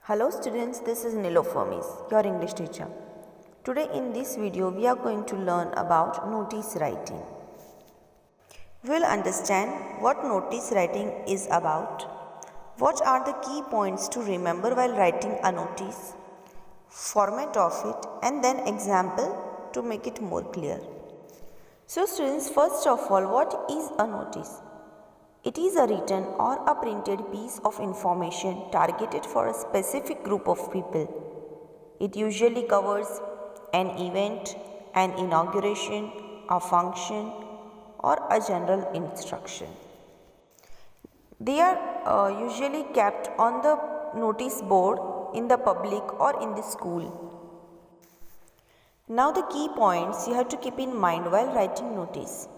Hello students, this is Nilofermis, your English teacher. Today in this video we are going to learn about notice writing. We will understand what notice writing is about, what are the key points to remember while writing a notice, format of it, and then example to make it more clear. So students, first of all, what is a notice? It is a written or a printed piece of information targeted for a specific group of people. It usually covers an event, an inauguration, a function, or a general instruction. They are usually kept on the notice board in the public or in the school. Now the key points you have to keep in mind while writing notice.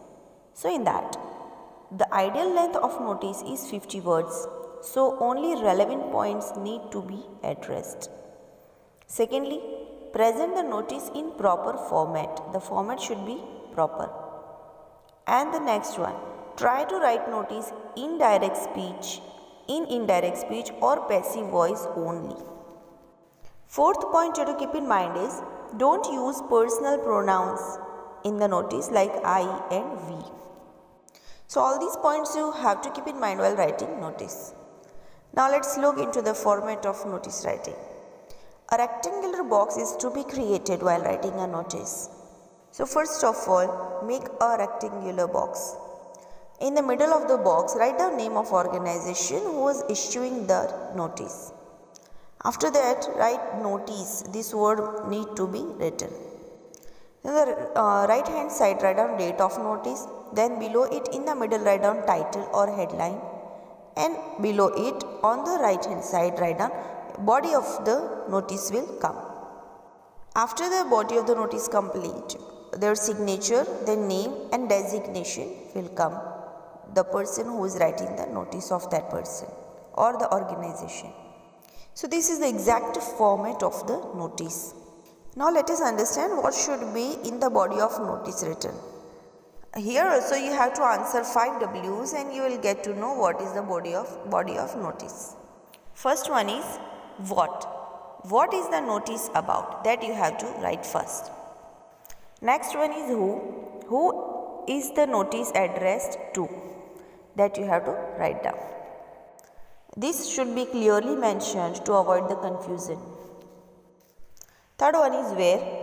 So in that, the ideal length of notice is 50 words, so only relevant points need to be addressed. Secondly, present the notice in proper format. The format should be proper. And the next one, try to write notice in direct speech, in indirect speech or passive voice only. Fourth point you have to keep in mind is, don't use personal pronouns in the notice like I and we. So all these points you have to keep in mind while writing notice. Now let's look into the format of notice writing. A rectangular box is to be created while writing a notice. So first of all, make a rectangular box. In the middle of the box, write the name of organization who is issuing the notice. After that, write notice. This word need to be written. In the right hand side, write down date of notice. Then below it in the middle, write down title or headline. And below it on the right hand side, write down body of the notice will come. After the body of the notice complete, their signature, their name and designation will come. The person who is writing the notice of that person or the organization. So this is the exact format of the notice. Now let us understand what should be in the body of notice written. Here also you have to answer 5 W's and you will get to know what is the body of notice. First one is what. What is the notice about? That you have to write first. Next one is who. Who is the notice addressed to? That you have to write down. This should be clearly mentioned to avoid the confusion. Third one is where.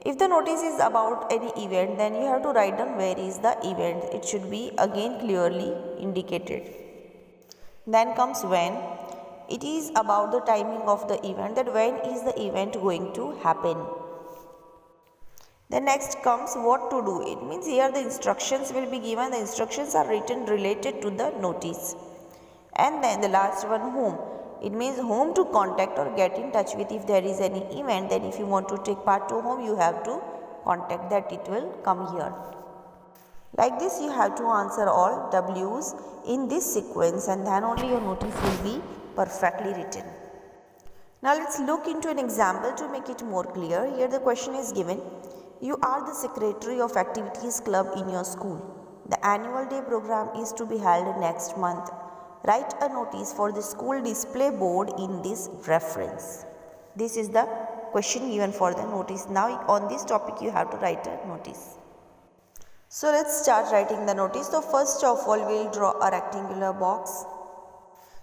If the notice is about any event, then you have to write down where is the event. It should be again clearly indicated. Then comes when. It is about the timing of the event, that when is the event going to happen. Then next comes what to do. It means here the instructions will be given. The instructions are written related to the notice. And then the last one, whom. It means whom to contact or get in touch with if there is any event. Then if you want to take part to whom, you have to contact that. It will come here. Like this you have to answer all W's in this sequence and then only your notice will be perfectly written. Now let's look into an example to make it more clear. Here the question is given. You are the secretary of activities club in your school. The annual day program is to be held next month. Write a notice for the school display board in this reference. This is the question given for the notice. Now on this topic you have to write a notice. So let's start writing the notice. So first of all we will draw a rectangular box.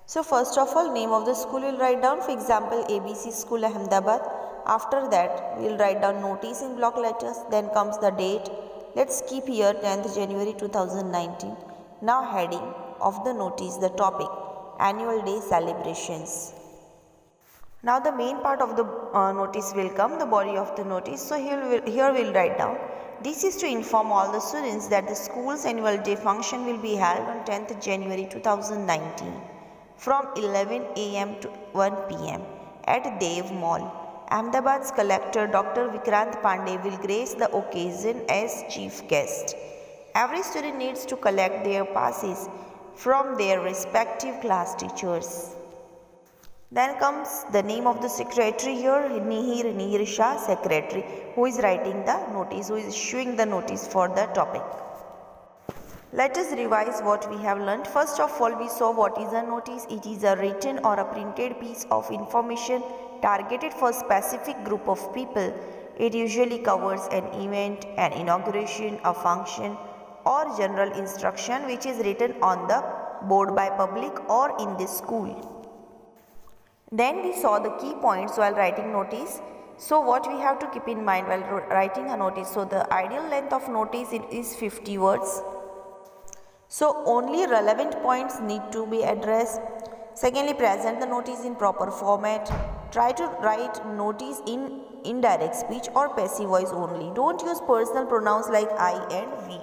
So first of all name of the school we will write down. For example, ABC School Ahmedabad. After that we will write down notice in block letters. Then comes the date. Let's keep here 10th January 2019. Now heading of the notice, the topic, annual day celebrations. Now the main part of the notice will come, the body of the notice. So here we will write down, this is to inform all the students that the school's annual day function will be held on 10th January 2019 from 11 am to 1 pm at Dev Mall. Ahmedabad's collector Dr. Vikrant Pandey will grace the occasion as chief guest. Every student needs to collect their passes from their respective class teachers. Then comes the name of the secretary here, Nihir Shah, secretary, who is writing the notice, who is issuing the notice for the topic. Let us revise what we have learned. First of all, we saw what is a notice. It is a written or a printed piece of information targeted for a specific group of people. It usually covers an event, an inauguration, a function, or general instruction which is written on the board by public or in the school. Then we saw the key points while writing notice. So what we have to keep in mind while writing a notice. So the ideal length of notice is 50 words. So only relevant points need to be addressed. Secondly, present the notice in proper format. Try to write notice in indirect speech or passive voice only. Don't use personal pronouns like I and we.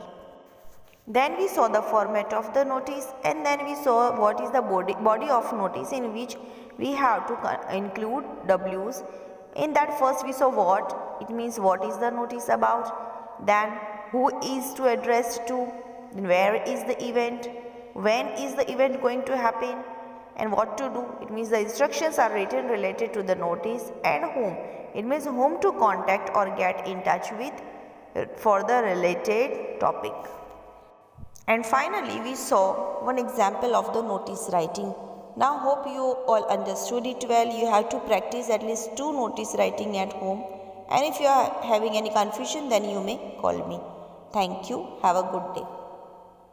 Then we saw the format of the notice, and then we saw what is the body of notice, in which we have to include W's. In that, first we saw what, it means what is the notice about, then who is to address to, then where is the event, when is the event going to happen, and what to do. It means the instructions are written related to the notice, and whom, it means whom to contact or get in touch with for the related topic. And finally, we saw one example of the notice writing. Now hope you all understood it well. You have to practice at least 2 notice writing at home. And if you are having any confusion, then you may call me. Thank you. Have a good day.